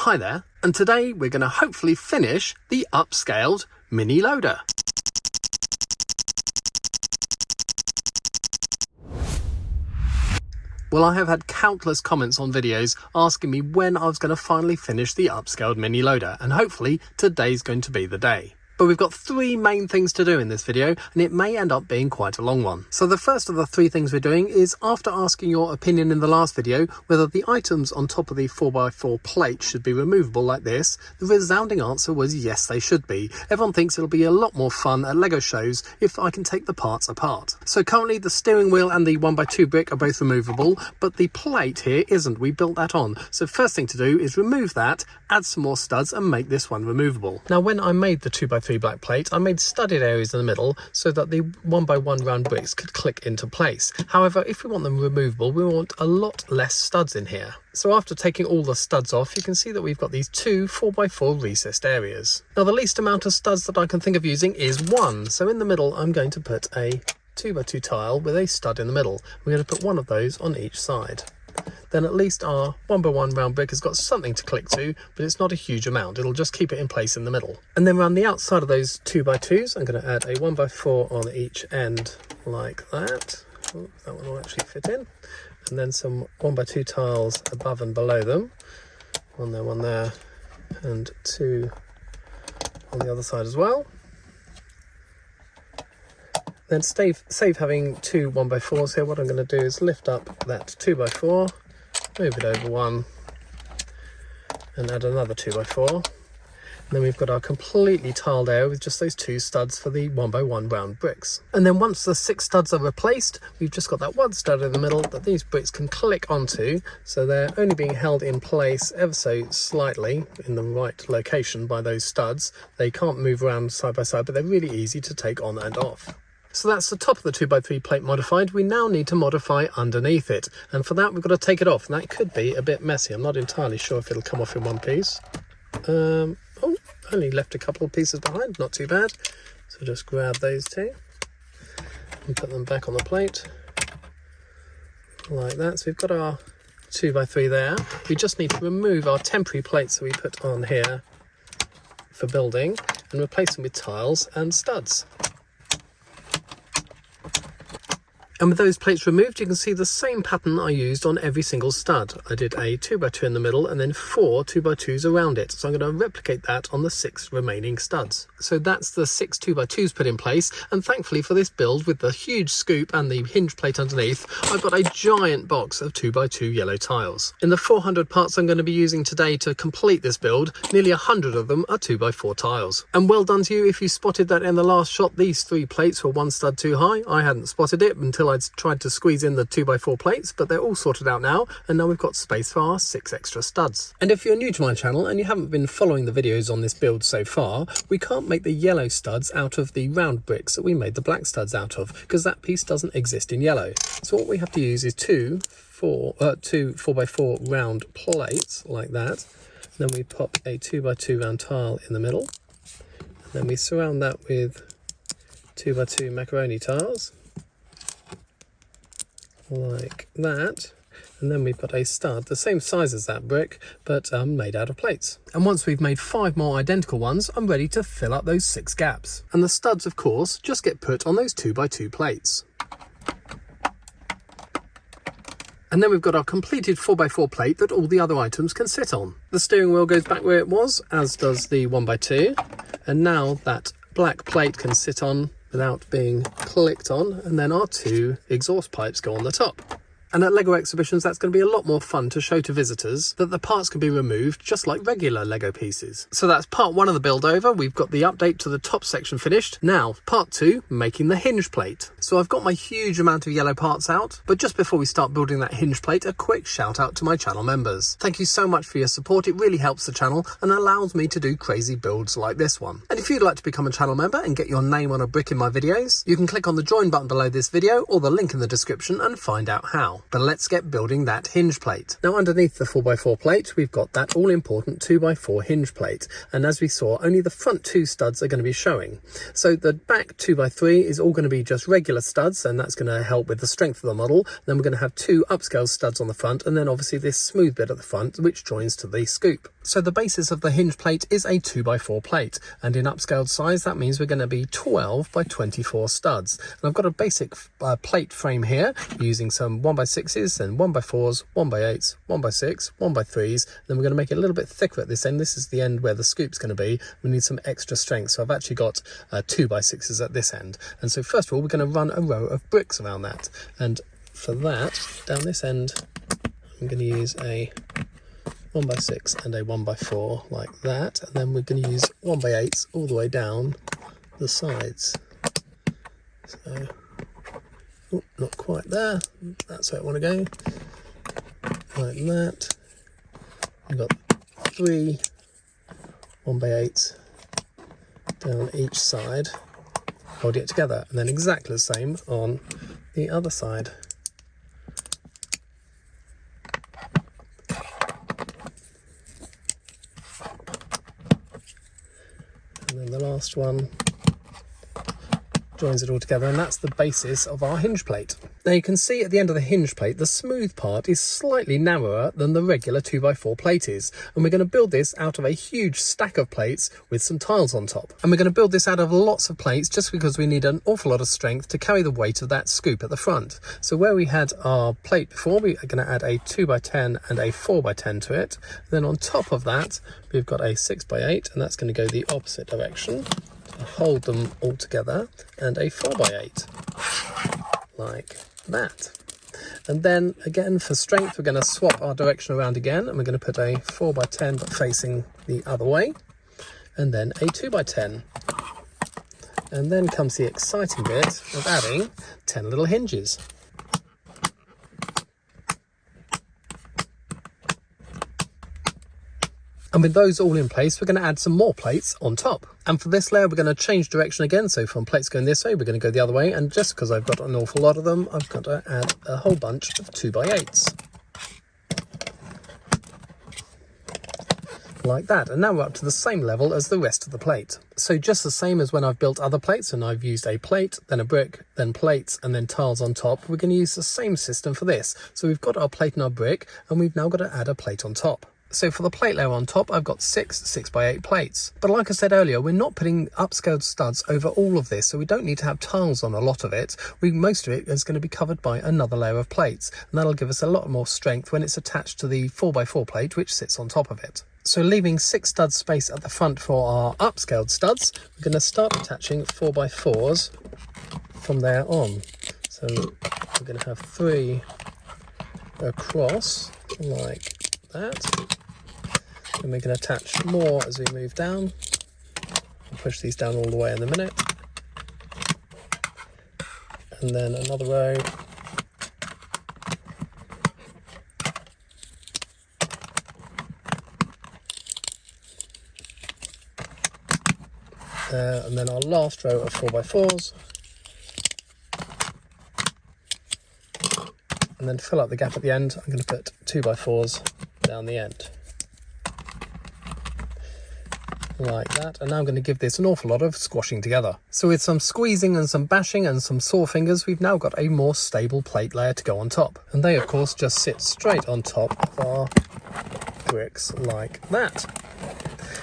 Hi there, and today we're going to hopefully finish the upscaled mini loader. Well, I have had countless comments on videos asking me when I was going to finally finish the upscaled mini loader, and hopefully today's going to be the day. But we've got three main things to do in this video, and it may end up being quite a long one. So the first of the three things we're doing is, after asking your opinion in the last video whether the items on top of the 4x4 plate should be removable like this, the resounding answer was yes, they should be. Everyone thinks it'll be a lot more fun at LEGO shows if I can take the parts apart. So currently the steering wheel and the 1x2 brick are both removable, but the plate here isn't. We built that on. So first thing to do is remove that, add some more studs and make this one removable. Now when I made the 2x3 black plate, I made studded areas in the middle so that the 1x1 round bricks could click into place. However, if we want them removable, we want a lot less studs in here. So after taking all the studs off, you can see that we've got these two 4x4 recessed areas. Now the least amount of studs that I can think of using is one. So in the middle, I'm going to put a 2x2 tile with a stud in the middle. We're going to put one of those on each side. Then at least our 1x1 round brick has got something to click to, but it's not a huge amount. It'll just keep it in place in the middle. And then around the outside of those 2x2s, I'm going to add a 1x4 on each end like that. Oh, that one will actually fit in. And then some 1x2 tiles above and below them. One there, and two on the other side as well. Then save having two 1x4s here. What I'm going to do is lift up that 2x4, move it over one, and add another 2x4. And then we've got our completely tiled area with just those two studs for the 1x1 round bricks. And then once the 6 studs are replaced, we've just got that one stud in the middle that these bricks can click onto, so they're only being held in place ever so slightly in the right location by those studs. They can't move around side by side, but they're really easy to take on and off. So that's the top of the 2x3 plate modified. We now need to modify underneath it, and for that we've got to take it off, and that could be a bit messy. I'm not entirely sure if it'll come off in one piece. Oh, only left a couple of pieces behind, not too bad. So just grab those two and put them back on the plate like that. So we've got our 2x3 there. We just need to remove our temporary plates that we put on here for building and replace them with tiles and studs. And with those plates removed, you can see the same pattern I used on every single stud. I did a 2x2 in the middle and then 4 2x2s around it. So I'm going to replicate that on the 6 remaining studs. So that's the 6 2x2s put in place. And thankfully for this build, with the huge scoop and the hinge plate underneath, I've got a giant box of 2x2 yellow tiles. In the 400 parts I'm going to be using today to complete this build, nearly 100 of them are 2x4 tiles. And well done to you if you spotted that in the last shot. These 3 plates were 1 stud too high. I hadn't spotted it until I'd tried to squeeze in the 2x4 plates, but they're all sorted out now, and now we've got space for our 6 extra studs. And if you're new to my channel and you haven't been following the videos on this build so far, we can't make the yellow studs out of the round bricks that we made the black studs out of, because that piece doesn't exist in yellow. So what we have to use is two 4x4 round plates like that. And then we pop a 2x2 round tile in the middle, and then we surround that with 2x2 macaroni tiles like that, and then we put a stud the same size as that brick but made out of plates. And once we've made 5 more identical ones, I'm ready to fill up those 6 gaps. And the studs, of course, just get put on those 2x2 plates. And then we've got our completed 4x4 plate that all the other items can sit on. The steering wheel goes back where it was, as does the 1x2, and now that black plate can sit on without being clicked on, and then our 2 exhaust pipes go on the top. And at LEGO exhibitions, that's going to be a lot more fun to show to visitors that the parts can be removed just like regular LEGO pieces. So that's part 1 of the build over. We've got the update to the top section finished. Now, part 2, making the hinge plate. So I've got my huge amount of yellow parts out, but just before we start building that hinge plate, a quick shout out to my channel members. Thank you so much for your support. It really helps the channel and allows me to do crazy builds like this one. And if you'd like to become a channel member and get your name on a brick in my videos, you can click on the join button below this video or the link in the description and find out how. now. But let's get building that hinge plate. Now underneath the 4x4 plate, we've got that all important 2x4 hinge plate. And as we saw, only the front two studs are going to be showing. So the back 2x3 is all going to be just regular studs, and that's going to help with the strength of the model. Then we're going to have two upscale studs on the front, and then obviously this smooth bit at the front, which joins to the scoop. So the basis of the hinge plate is a 2x4 plate, and in upscaled size that means we're going to be 12 by 24 studs. And I've got a basic plate frame here using some 1x6s and 1x4s, 1x8s, 1x6, 1x3s. Then we're going to make it a little bit thicker at this end. This is the end where the scoop's going to be. We need some extra strength, so I've actually got 2x6s at this end. And so first of all we're going to run a row of bricks around that, and for that down this end I'm going to use a 1x6 and a 1x4 like that, and then we're going to use 1x8s all the way down the sides. So, oh, not quite there, that's where I want to go, like that. We've got 3 1x8s down each side, holding it together, and then exactly the same on the other side. And then the last one joins it all together, and that's the basis of our hinge plate. Now you can see at the end of the hinge plate the smooth part is slightly narrower than the regular 2x4 plate is, and we're going to build this out of a huge stack of plates with some tiles on top. And we're going to build this out of lots of plates just because we need an awful lot of strength to carry the weight of that scoop at the front. So where we had our plate before, we are going to add a 2x10 and a 4x10 to it. Then on top of that we've got a 6x8, and that's going to go the opposite direction, hold them all together, and a 4x8 like that. And then again for strength we're going to swap our direction around again, and we're going to put a 4x10 but facing the other way, and then a 2x10. And then comes the exciting bit of adding 10 little hinges. And with those all in place, we're going to add some more plates on top. And for this layer, we're going to change direction again. So from plates going this way, we're going to go the other way. And just because I've got an awful lot of them, I've got to add a whole bunch of 2x8s. Like that. And now we're up to the same level as the rest of the plate. So just the same as when I've built other plates, and I've used a plate, then a brick, then plates, and then tiles on top, we're going to use the same system for this. So we've got our plate and our brick, and we've now got to add a plate on top. So for the plate layer on top, I've got 6 6x8 plates. But like I said earlier, we're not putting upscaled studs over all of this, so we don't need to have tiles on a lot of it. Most of it is going to be covered by another layer of plates, and that'll give us a lot more strength when it's attached to the 4x4 plate, which sits on top of it. So leaving 6 studs space at the front for our upscaled studs, we're going to start attaching 4x4s from there on. So we're going to have 3 across like that. And we can attach more as we move down. I'll push these down all the way in a minute. And then another row. And then our last row of 4x4s. And then to fill up the gap at the end, I'm going to put 2x4s down the end. Like that. And now I'm going to give this an awful lot of squashing together. So with some squeezing and some bashing and some sore fingers, we've now got a more stable plate layer to go on top. And they of course just sit straight on top of our bricks like that.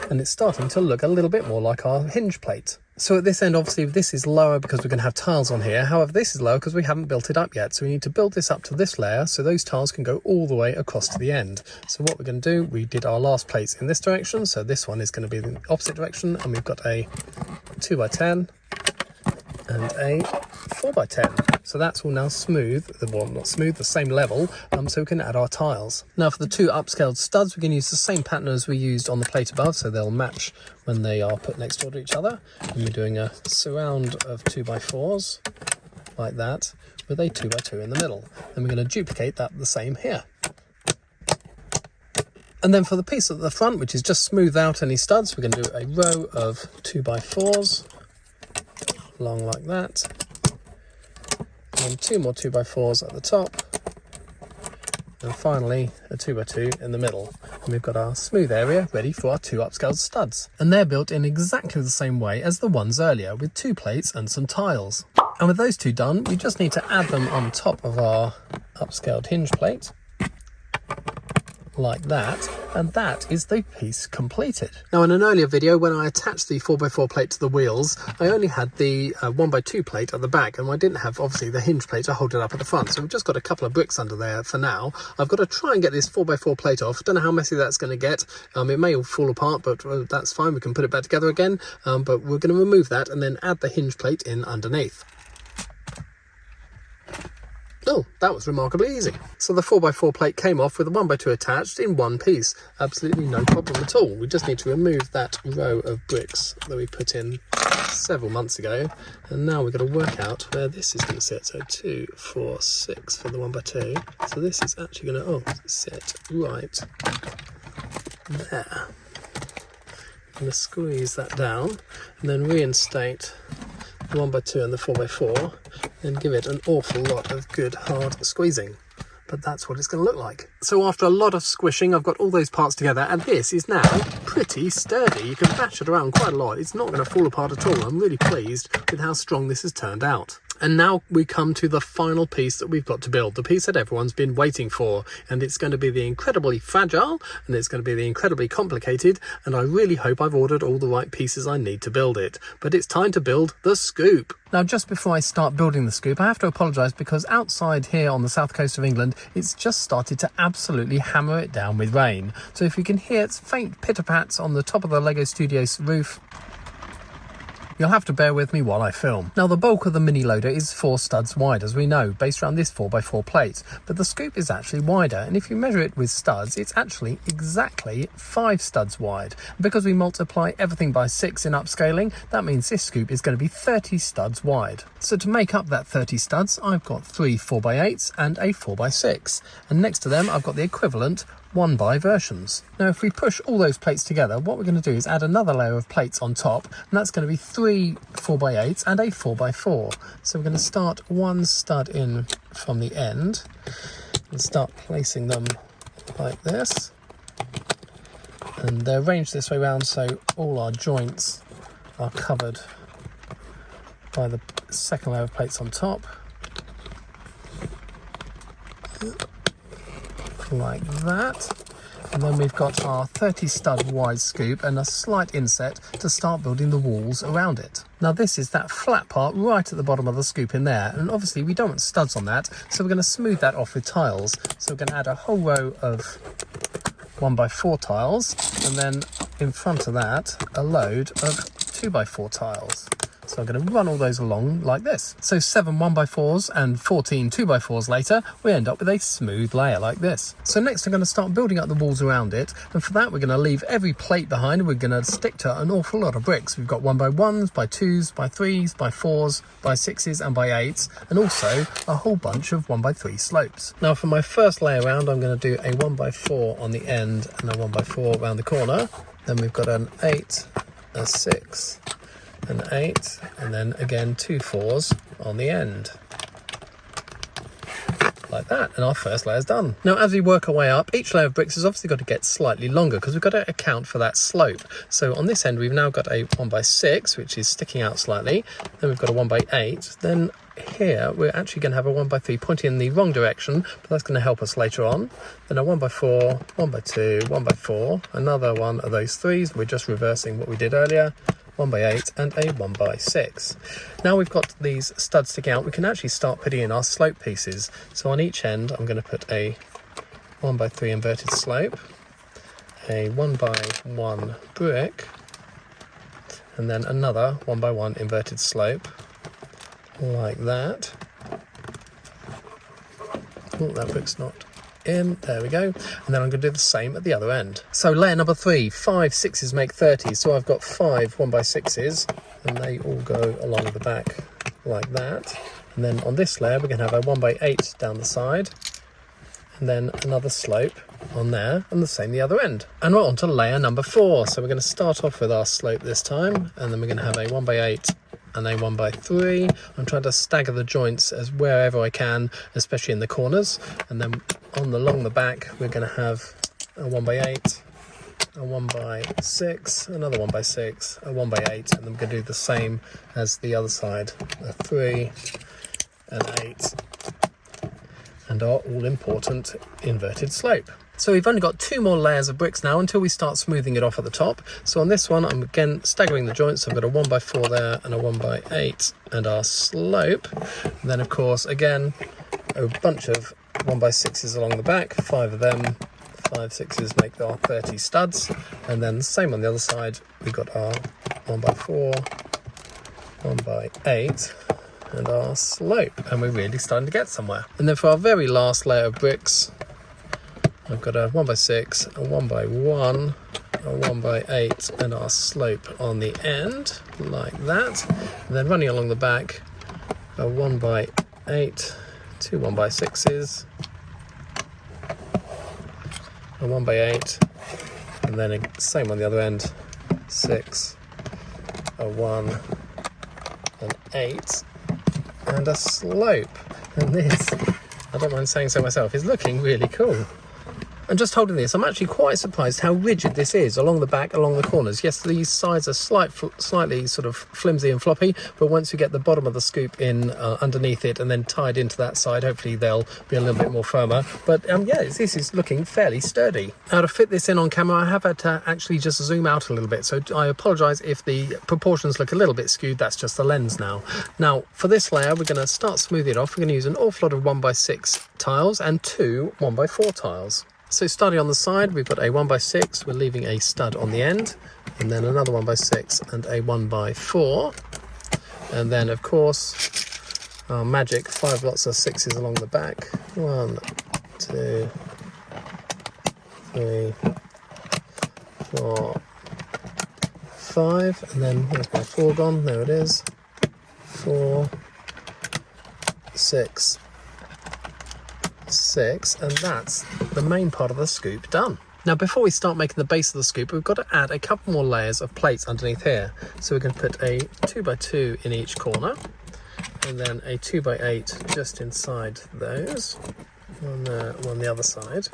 And it's starting to look a little bit more like our hinge plate. So at this end, obviously, this is lower because we're going to have tiles on here. However, this is lower because we haven't built it up yet. So we need to build this up to this layer so those tiles can go all the way across to the end. So what we're going to do, we did our last plates in this direction. So this one is going to be the opposite direction. And we've got a 2x10 and a 4x10. So that's all now smooth, well not smooth, the same level, so we can add our tiles. Now for the 2 upscaled studs, we're going to use the same pattern as we used on the plate above, so they'll match when they are put next door to each other. And we're doing a surround of 2x4s, like that, with a 2x2 in the middle. And we're going to duplicate that the same here. And then for the piece at the front, which is just smooth out any studs, we're going to do a row of 2x4s, along like that. And 2 more 2x4s at the top, and finally a 2x2 in the middle. And we've got our smooth area ready for our 2 upscaled studs. And they're built in exactly the same way as the ones earlier, with 2 plates and some tiles. And with those 2 done, we just need to add them on top of our upscaled hinge plate, like that, and that is the piece completed. Now, in an earlier video when I attached the 4x4 plate to the wheels, I only had the 1x2 plate at the back, and I didn't have obviously the hinge plate to hold it up at the front, so we've just got a couple of bricks under there for now. I've got to try and get this 4x4 plate off. Don't know how messy that's going to get. It may all fall apart, but that's fine, we can put it back together again, but we're going to remove that and then add the hinge plate in underneath. Oh, that was remarkably easy. So the 4x4 plate came off with the 1x2 attached in one piece. Absolutely no problem at all. We just need to remove that row of bricks that we put in several months ago. And now we've got to work out where this is going to sit. So 2, 4, 6 for the 1x2. So this is actually going to sit right there. I'm going to squeeze that down and then reinstate the 1x2 and the 4x4 and give it an awful lot of good hard squeezing. But that's what it's going to look like. So after a lot of squishing, I've got all those parts together, and this is now pretty sturdy. You can bash it around quite a lot. It's not going to fall apart at all. I'm really pleased with how strong this has turned out. And now we come to the final piece that we've got to build, the piece that everyone's been waiting for. And it's going to be the incredibly fragile, and it's going to be the incredibly complicated, and I really hope I've ordered all the right pieces I need to build it. But it's time to build the scoop. Now, just before I start building the scoop, I have to apologise because outside here on the south coast of England, it's just started to absolutely hammer it down with rain. So if you can hear faint pitter-pats on the top of the Lego Studios roof, you'll have to bear with me while I film. Now, the bulk of the mini loader is 4 studs wide, as we know, based around this 4x4 plate, but the scoop is actually wider, and if you measure it with studs, it's actually exactly 5 studs wide. And because we multiply everything by 6 in upscaling, that means this scoop is going to be 30 studs wide. So to make up that 30 studs, I've got 3 4x8s and a 4x6, and next to them I've got the equivalent 1x versions. Now, if we push all those plates together, what we're going to do is add another layer of plates on top, and that's going to be 3 4x8s and a 4x4. So we're going to start 1 stud in from the end and start placing them like this, and they're arranged this way around so all our joints are covered by the second layer of plates on top, like that. And then we've got our 30 stud wide scoop and a slight inset to start building the walls around it. Now, this is that flat part right at the bottom of the scoop in there, and obviously we don't want studs on that, so we're going to smooth that off with tiles. So we're going to add a whole row of 1x4 tiles, and then in front of that a load of 2x4 tiles. So I'm going to run all those along like this. So 7 1x4s and 14 2x4s later, we end up with a smooth layer like this. So next I'm going to start building up the walls around it, and for that we're going to leave every plate behind, and we're going to stick to an awful lot of bricks. We've got 1x1s, by 2s, by 3s, by 4s, by 6s and by 8s, and also a whole bunch of 1x3 slopes. Now, for my first layer round, I'm going to do a 1x4 on the end and a 1x4 around the corner. Then we've got an 8, a 6, an 8, and then again 2 4s on the end, like that, and our first layer is done. Now, as we work our way up, each layer of bricks has obviously got to get slightly longer because we've got to account for that slope. So on this end we've now got a 1x6 which is sticking out slightly, then we've got a 1x8, then here we're actually going to have a 1x3 pointing in the wrong direction, but that's going to help us later on. Then a 1x4, 1x2, 1x4, another one of those 3s, we're just reversing what we did earlier, 1x8 and a 1x6. Now we've got these studs sticking out, we can actually start putting in our slope pieces. So on each end I'm going to put a 1x3 inverted slope, a 1x1 brick, and then another 1x1 inverted slope, like that. Oh, that brick's not in, there we go, and then I'm going to do the same at the other end. So layer number 3, 5 6s make 30, so I've got 5 1x6s, and they all go along the back like that. And then on this layer we're going to have a 1x8 down the side, and then another slope on there, and the same the other end. And we're on to layer number 4, so we're going to start off with our slope this time, and then we're going to have a 1x8 and a 1x3. I'm trying to stagger the joints as wherever I can, especially in the corners. And then along the back, we're going to have a 1x8, a 1x6, another 1x6, a 1x8, and then we're going to do the same as the other side, a 3, an 8, and our all-important inverted slope. So we've only got 2 more layers of bricks now until we start smoothing it off at the top. So on this one, I'm again staggering the joints. So I've got a 1x4 there and a 1x8 and our slope. And then of course, again, a bunch of 1x6s along the back, 5 of them. 5 6s make our 30 studs. And then the same on the other side, we've got our 1x4, 1x8, and our slope. And we're really starting to get somewhere. And then for our very last layer of bricks, I've got a 1x6, a 1x1, a 1x8, and our slope on the end, like that. And then running along the back, a 1x8, 2 1x6s, a 1x8, and then same on the other end, 6, a 1, an 8, and a slope. And this, I don't mind saying so myself, is looking really cool. And just holding this, I'm actually quite surprised how rigid this is along the back, along the corners. Yes, these sides are slightly sort of flimsy and floppy, but once you get the bottom of the scoop in underneath it and then tied into that side, hopefully they'll be a little bit more firmer. But yeah, this is looking fairly sturdy. Now to fit this in on camera, I have had to actually just zoom out a little bit. So I apologise if the proportions look a little bit skewed. That's just the lens now. Now for this layer, we're going to start smoothing it off. We're going to use an awful lot of 1x6 tiles and 2 1x4 tiles. So starting on the side, we've got a 1x6, we're leaving a stud on the end, and then another 1x6 and a 1x4. And then of course, our magic 5 lots of 6s along the back. 1, 2, 3, 4, 5, and then where's my 4 gone? There it is. 4, 6, 6, and that's the main part of the scoop done. Now before we start making the base of the scoop, we've got to add a couple more layers of plates underneath here. So we're going to put a 2x2 in each corner, and then a 2x8 just inside those, one there, one the other side.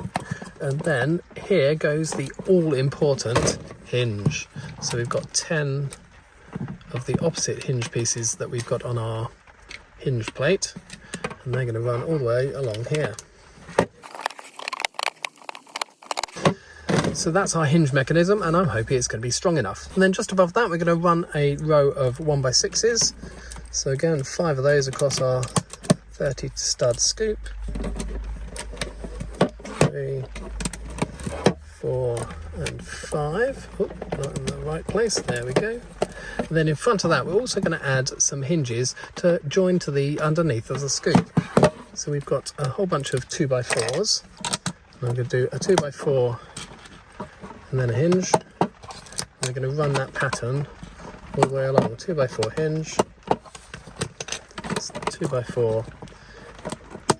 And then here goes the all-important hinge. So we've got 10 of the opposite hinge pieces that we've got on our hinge plate, and they're going to run all the way along here. So that's our hinge mechanism, and I'm hoping it's going to be strong enough. And then just above that, we're going to run a row of 1x6s. So again, 5 of those across our 30 stud scoop. 3, 4, and 5. Oh, not in the right place. There we go. And then in front of that, we're also going to add some hinges to join to the underneath of the scoop. So we've got a whole bunch of 2x4s. And I'm going to do a 2x4 and then a hinge. And we're going to run that pattern all the way along. 2x4 hinge, 2x4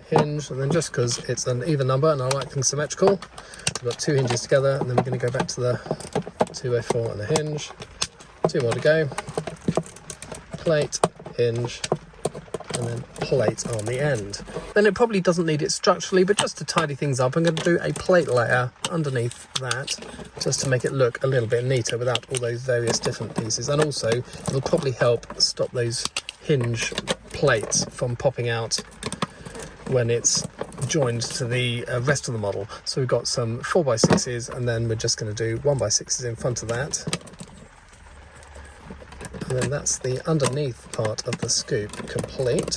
hinge, and then just because it's an even number and I like things symmetrical, we've got 2 hinges together, and then we're going to go back to the 2x4 and a hinge. 2 more to go. Plate, hinge, and then plate on the end. Then it probably doesn't need it structurally, but just to tidy things up, I'm going to do a plate layer underneath that, just to make it look a little bit neater without all those various different pieces. And also, it'll probably help stop those hinge plates from popping out when it's joined to the rest of the model. So we've got some 4x6s, and then we're just going to do 1x6s in front of that. And then that's the underneath part of the scoop complete.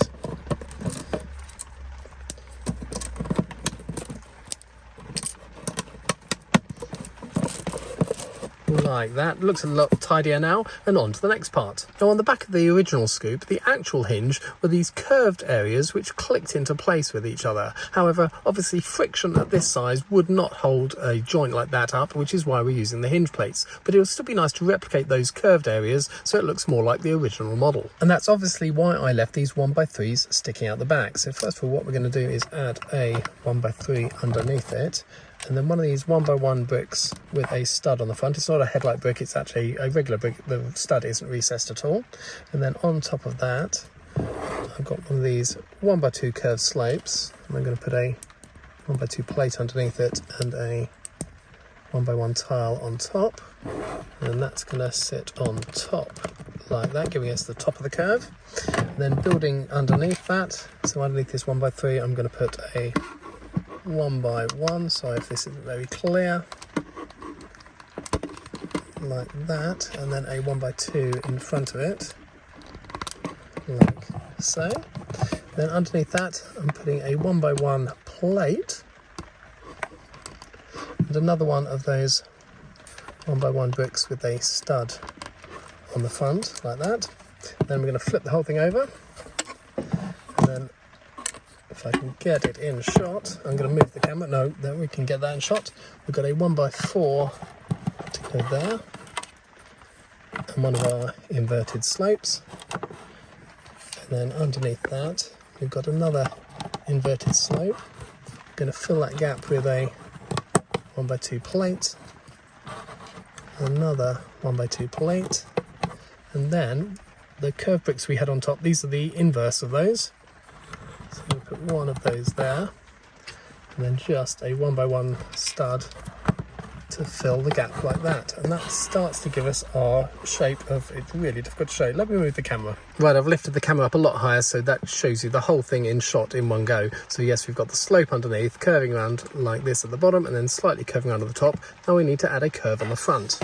Like that. Looks a lot tidier now, and on to the next part. Now on the back of the original scoop, the actual hinge were these curved areas which clicked into place with each other. However, obviously friction at this size would not hold a joint like that up, which is why we're using the hinge plates. But it will still be nice to replicate those curved areas so it looks more like the original model. And that's obviously why I left these 1x3s sticking out the back. So first of all, what we're going to do is add a 1x3 underneath it. and then one of these 1x1 bricks with a stud on the front. It's not a headlight brick, it's actually a regular brick. The stud isn't recessed at all. And then on top of that, I've got one of these 1x2 curved slopes, and I'm going to put a 1x2 plate underneath it and a 1x1 tile on top, and that's going to sit on top like that, giving us the top of the curve. And then building underneath that, so underneath this 1x3, I'm going to put a 1x1, sorry if this isn't very clear, like that, and then a 1x2 in front of it, like so. Then underneath that, I'm putting a 1x1 plate and another one of those 1x1 bricks with a stud on the front, like that. Then we're going to flip the whole thing over, and then if I can get it in shot, I'm going to move the camera. No, then we can get that in shot. We've got a 1x4 to go there, and one of our inverted slopes. And then underneath that, we've got another inverted slope. I'm going to fill that gap with a 1x2 plate, another 1x2 plate, and then the curved bricks we had on top, these are the inverse of those. So we'll put one of those there, and then just a 1x1 stud to fill the gap like that, and that starts to give us our shape of, it's really difficult to show. Let me move the camera. Right, I've lifted the camera up a lot higher so that shows you the whole thing in shot in one go. So yes, we've got the slope underneath, curving around like this at the bottom, and then slightly curving around at the top. Now we need to add a curve on the front.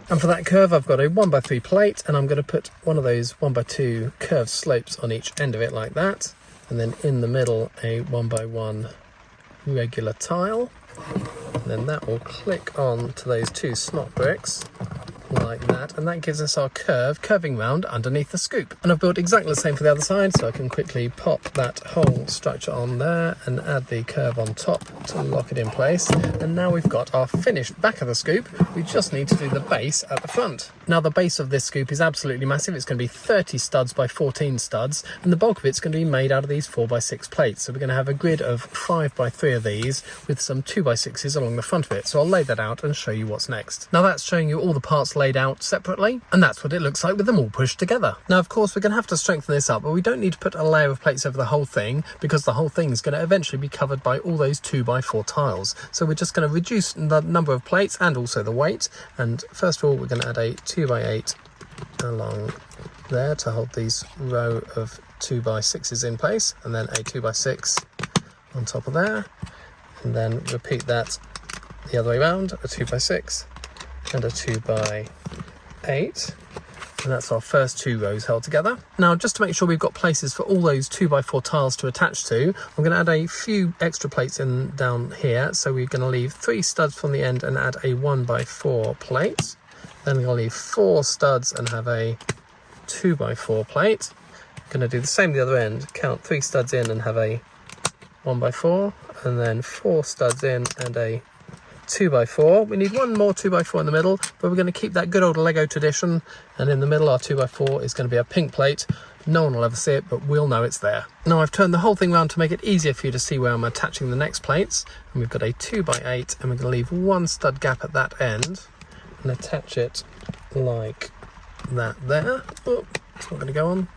And for that curve, I've got a 1x3 plate, and I'm going to put one of those 1x2 curved slopes on each end of it like that, and then in the middle a 1x1 regular tile. And then that will click on to those two slot bricks like that, and that gives us our curve curving round underneath the scoop. And I've built exactly the same for the other side, so I can quickly pop that whole structure on there and add the curve on top to lock it in place. And now we've got our finished back of the scoop. We just need to do the base at the front. Now the base of this scoop is absolutely massive. It's going to be 30 studs by 14 studs, and the bulk of it's going to be made out of these 4x6 plates. So we're going to have a grid of 5x3 of these with some 2x6s along the front of it. So I'll lay that out and show you what's next. Now that's showing you all the parts laid out separately, and that's what it looks like with them all pushed together. Now of course we're going to have to strengthen this up, but we don't need to put a layer of plates over the whole thing, because the whole thing is going to eventually be covered by all those 2x4 tiles. So we're just going to reduce the number of plates and also the weight, and first of all we're going to add a 2x8 along there to hold these row of 2x6s in place, and then a 2x6 on top of there, and then repeat that the other way around, a 2x6 and a 2x8, and that's our first two rows held together. Now just to make sure we've got places for all those 2x4 tiles to attach to, I'm going to add a few extra plates in down here. So we're going to leave 3 studs from the end and add a 1x4 plate. Then we're going to leave 4 studs and have a 2x4 plate. Going to do the same the other end, count 3 studs in and have a 1x4, and then 4 studs in and a 2x4. We need one more 2x4 in the middle, but we're going to keep that good old Lego tradition, and in the middle our 2x4 is going to be a pink plate. No one will ever see it, but we'll know it's there. Now I've turned the whole thing around to make it easier for you to see where I'm attaching the next plates, and we've got a 2x8, and we're going to leave 1 stud gap at that end and attach it like that there. Oh, it's not going to go on.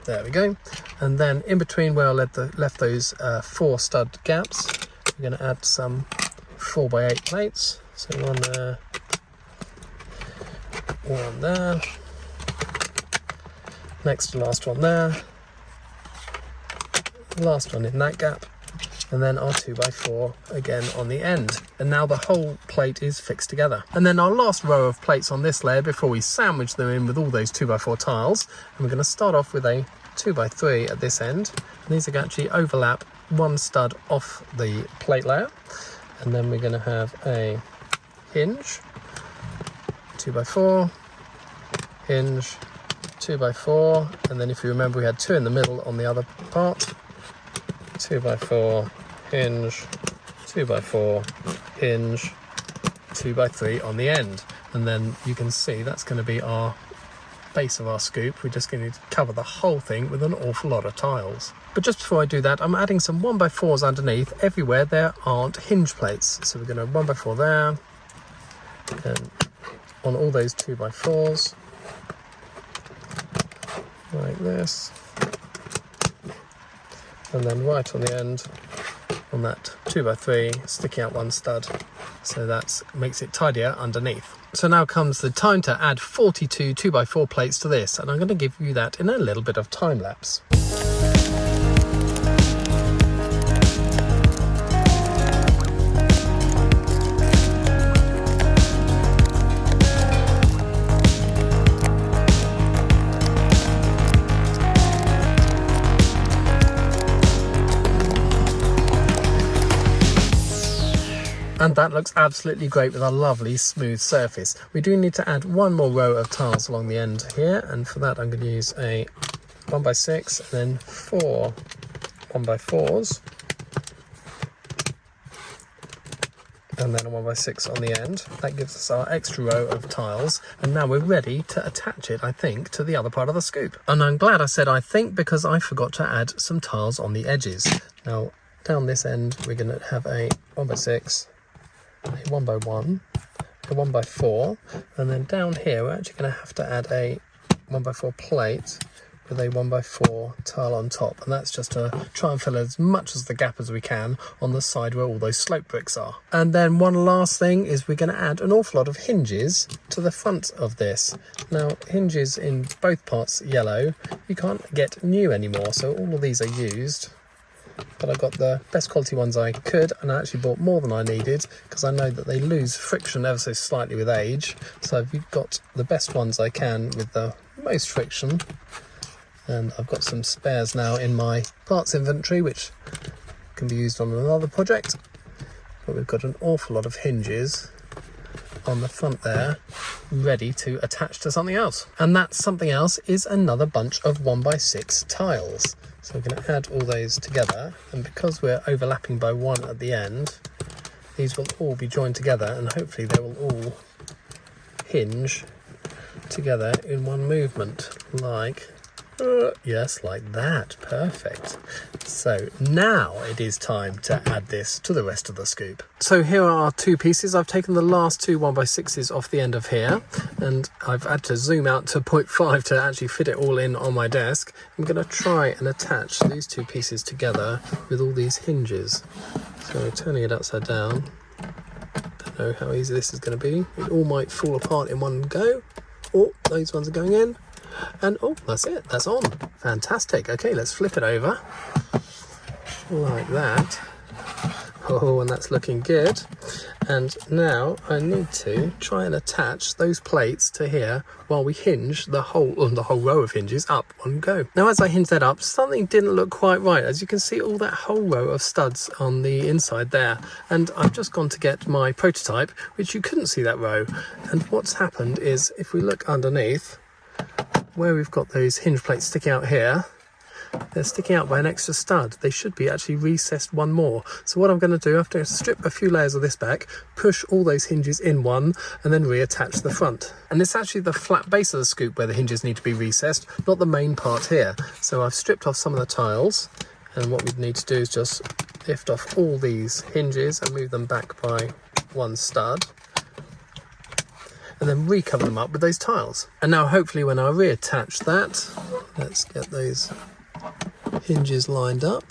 There we go. And then in between where I left those 4 stud gaps, we're going to add some 4x8 plates. So one there, one there, next to last one there, last one in that gap, and then our 2x4 again on the end. And now the whole plate is fixed together. And then our last row of plates on this layer before we sandwich them in with all those 2x4 tiles, and we're going to start off with a 2x3 at this end, and these are going to actually overlap 1 stud off the plate layer. And then we're going to have a hinge, 2x4, hinge, 2x4, and then if you remember we had 2 in the middle on the other part, 2x4, hinge, 2x4, hinge, 2x3 on the end. And then you can see that's going to be our base of our scoop, we're just going to cover the whole thing with an awful lot of tiles. But just before I do that, I'm adding some 1x4s underneath everywhere there aren't hinge plates. So we're going to 1x4 there, and on all those 2x4s, like this, and then right on the end, on that 2x3, sticking out one stud, so that makes it tidier underneath. So now comes the time to add 42 2x4 plates to this, and I'm going to give you that in a little bit of time lapse. And that looks absolutely great with a lovely smooth surface. We do need to add one more row of tiles along the end here, and for that I'm going to use a 1x6 and then 4 1x4s, and then a 1x6 on the end. That gives us our extra row of tiles, and now we're ready to attach it, I think, to the other part of the scoop. And I'm glad I said I think, because I forgot to add some tiles on the edges. Now down this end we're going to have a 1x6, a 1x1, a 1x4, and then down here we're actually going to have to add a 1x4 plate with a 1x4 tile on top, and that's just to try and fill as much as the gap as we can on the side where all those slope bricks are. And then one last thing is we're going to add an awful lot of hinges to the front of this. Now hinges in both parts yellow, you can't get new anymore, so all of these are used. But I got the best quality ones I could, and I actually bought more than I needed because I know that they lose friction ever so slightly with age. So I've got the best ones I can with the most friction, and I've got some spares now in my parts inventory which can be used on another project. But we've got an awful lot of hinges on the front there ready to attach to something else, and that something else is another bunch of 1x6 tiles. So we're going to add all those together, and because we're overlapping by one at the end, these will all be joined together, and hopefully they will all hinge together in one movement, like yes, like that. Perfect. So now it is time to add this to the rest of the scoop. So here are our two pieces. I've taken the last two 1x6s off the end of here, and I've had to zoom out to 0.5 to actually fit it all in on my desk. I'm going to try and attach these two pieces together with all these hinges. So turning it upside down, don't know how easy this is going to be. It all might fall apart in one go. Oh, those ones are going in. And oh, that's it, that's on. Fantastic. Okay, let's flip it over like that. Oh, and that's looking good. And now I need to try and attach those plates to here while we hinge the whole row of hinges up one go. Now as I hinge that up, something didn't look quite right. As you can see, all that whole row of studs on the inside there, and I've just gone to get my prototype, which you couldn't see that row. And what's happened is, if we look underneath where we've got those hinge plates sticking out here, they're sticking out by an extra stud. They should be actually recessed one more. So what I'm going to do, after I strip a few layers of this back, push all those hinges in one, and then reattach the front. And it's actually the flat base of the scoop where the hinges need to be recessed, not the main part here. So I've stripped off some of the tiles, and what we need to do is just lift off all these hinges and move them back by one stud, and then recover them up with those tiles. And now hopefully when I reattach that, let's get those hinges lined up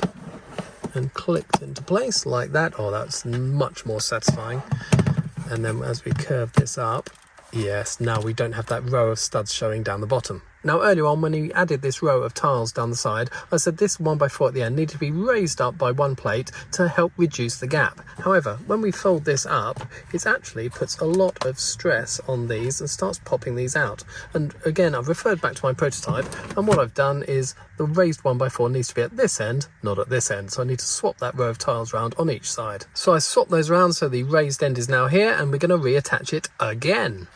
and clicked into place like that. Oh, that's much more satisfying. And then as we curve this up, yes, now we don't have that row of studs showing down the bottom. Now earlier on, when we added this row of tiles down the side, I said this 1x4 at the end needed to be raised up by one plate to help reduce the gap. However, when we fold this up, it actually puts a lot of stress on these and starts popping these out. And again, I've referred back to my prototype, and what I've done is the raised 1x4 needs to be at this end, not at this end. So I need to swap that row of tiles around on each side. So I swapped those around, so the raised end is now here, and we're going to reattach it again.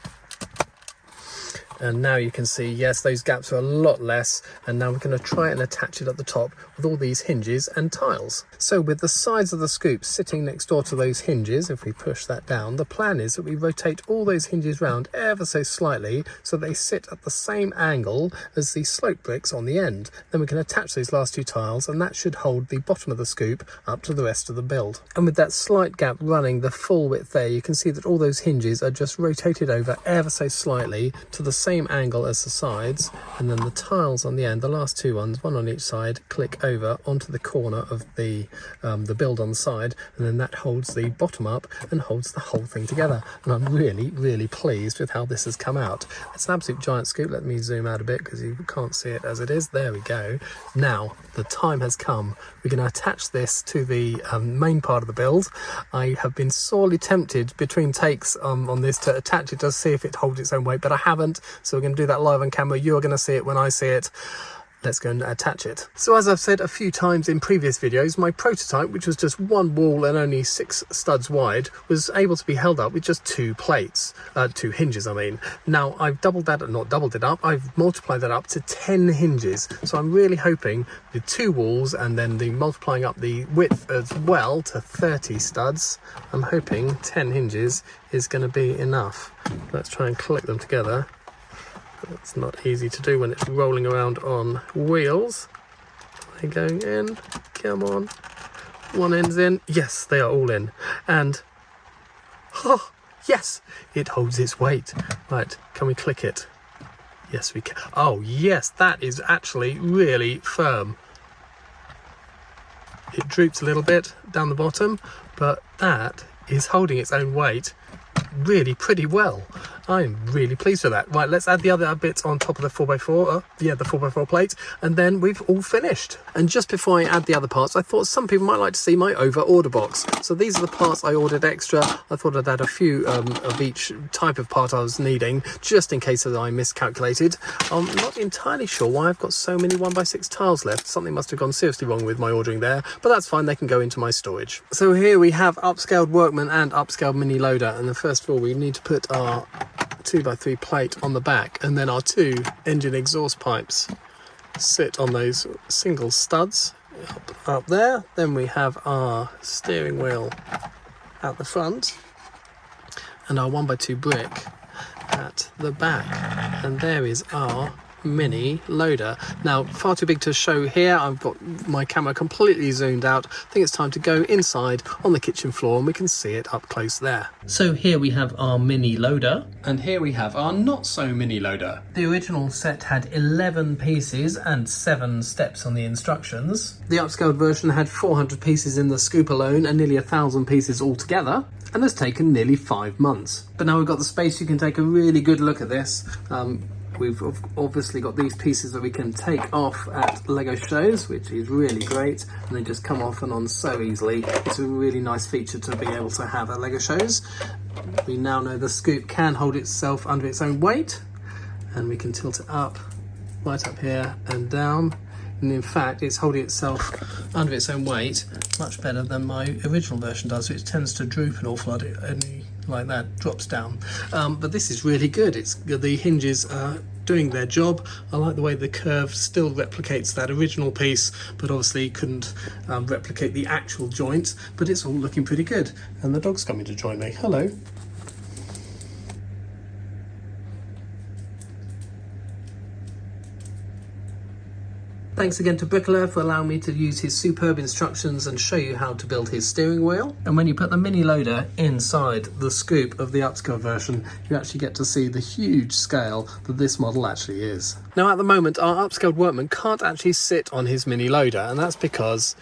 And now you can see, yes, those gaps are a lot less, and now we're going to try and attach it at the top with all these hinges and tiles. So with the sides of the scoop sitting next door to those hinges, if we push that down, the plan is that we rotate all those hinges round ever so slightly so they sit at the same angle as the slope bricks on the end. Then we can attach those last two tiles, and that should hold the bottom of the scoop up to the rest of the build. And with that slight gap running the full width there, you can see that all those hinges are just rotated over ever so slightly to the same angle as the sides, and then the tiles on the end, the last two ones, one on each side, click over onto the corner of the build on the side, and then that holds the bottom up and holds the whole thing together. And I'm really pleased with how this has come out. It's an absolute giant scoop. Let me zoom out a bit because you can't see it as it is. There we go. Now the time has come. We're going to attach this to the main part of the build. I have been sorely tempted between takes on this to attach it to see if it holds its own weight, but I haven't, so we're going to do that live on camera. You're going to see it when I see it. Let's go and attach it. So as I've said a few times in previous videos, my prototype, which was just one wall and only 6 studs wide, was able to be held up with just 2 plates, 2 hinges I mean. Now I've doubled that, not doubled it up, I've multiplied that up to 10 hinges. So I'm really hoping the 2 walls and then the multiplying up the width as well to 30 studs, I'm hoping 10 hinges is going to be enough. Let's try and click them together. It's not easy to do when it's rolling around on wheels. They're going in. Come on. One end's in. Yes, they are all in. And, oh, yes, it holds its weight. Right, can we click it? Yes, we can. Oh, yes, that is actually really firm. It droops a little bit down the bottom, but that is holding its own weight really pretty well. I'm really pleased with that. Right, let's add the other bits on top of the 4x4, the 4x4 plate, and then we've all finished. And just before I add the other parts, I thought some people might like to see my over order box. So these are the parts I ordered extra. I thought I'd add a few of each type of part I was needing, just in case that I miscalculated. I'm not entirely sure why I've got so many 1x6 tiles left. Something must have gone seriously wrong with my ordering there, but that's fine, they can go into my storage. So here we have upscaled workman and upscaled mini loader, and then first of all we need to put our 2x3 plate on the back, and then our 2 engine exhaust pipes sit on those single studs up there. Then we have our steering wheel at the front and our 1x2 brick at the back, and there is our mini loader. Now, far too big to show here. I've got my camera completely zoomed out. I think it's time to go inside on the kitchen floor and we can see it up close there. So here we have our mini loader, and here we have our not so mini loader. The original set had 11 pieces and 7 steps on the instructions. The upscaled version had 400 pieces in the scoop alone and nearly 1,000 pieces altogether, and has taken nearly 5 months. But now we've got the space, you can take a really good look at this. We've obviously got these pieces that we can take off at Lego shows, which is really great, and they just come off and on so easily. It's a really nice feature to be able to have at Lego shows. We now know the scoop can hold itself under its own weight, and we can tilt it up, right up here and down. And in fact, it's holding itself under its own weight much better than my original version does, which tends to droop an awful lot. It only like that drops down, but this is really good. It's the hinges are doing their job. I like the way the curve still replicates that original piece, but obviously couldn't replicate the actual joint, but it's all looking pretty good. And the dog's coming to join me. Hello. Thanks again to Brickler for allowing me to use his superb instructions and show you how to build his steering wheel. And when you put the mini loader inside the scoop of the upscale version, you actually get to see the huge scale that this model actually is. Now at the moment, our upscaled workman can't actually sit on his mini loader, and that's because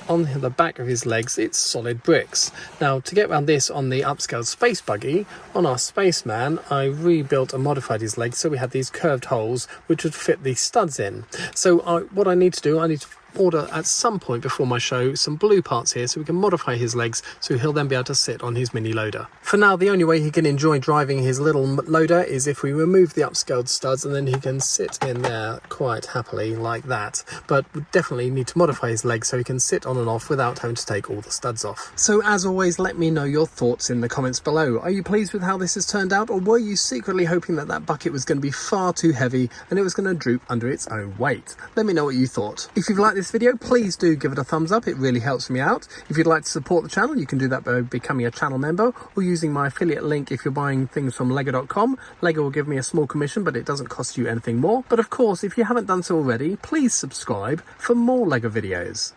on the back of his legs it's solid bricks. Now to get around this on the upscaled space buggy, on our spaceman, I rebuilt and modified his legs so we had these curved holes which would fit the studs in. So what I need to do, I need to order at some point before my show some blue parts here so we can modify his legs so he'll then be able to sit on his mini loader. For now, the only way he can enjoy driving his little loader is if we remove the upscaled studs, and then he can sit in there quite happily like that. But we definitely need to modify his legs so he can sit on and off without having to take all the studs off. So as always, let me know your thoughts in the comments below. Are you pleased with how this has turned out, or were you secretly hoping that that bucket was going to be far too heavy and it was going to droop under its own weight? Let me know what you thought. If you've liked this video, please do give it a thumbs up. It really helps me out. If you'd like to support the channel, you can do that by becoming a channel member or using my affiliate link if you're buying things from lego.com. Lego will give me a small commission, but it doesn't cost you anything more. But of course, if you haven't done so already, please subscribe for more Lego videos.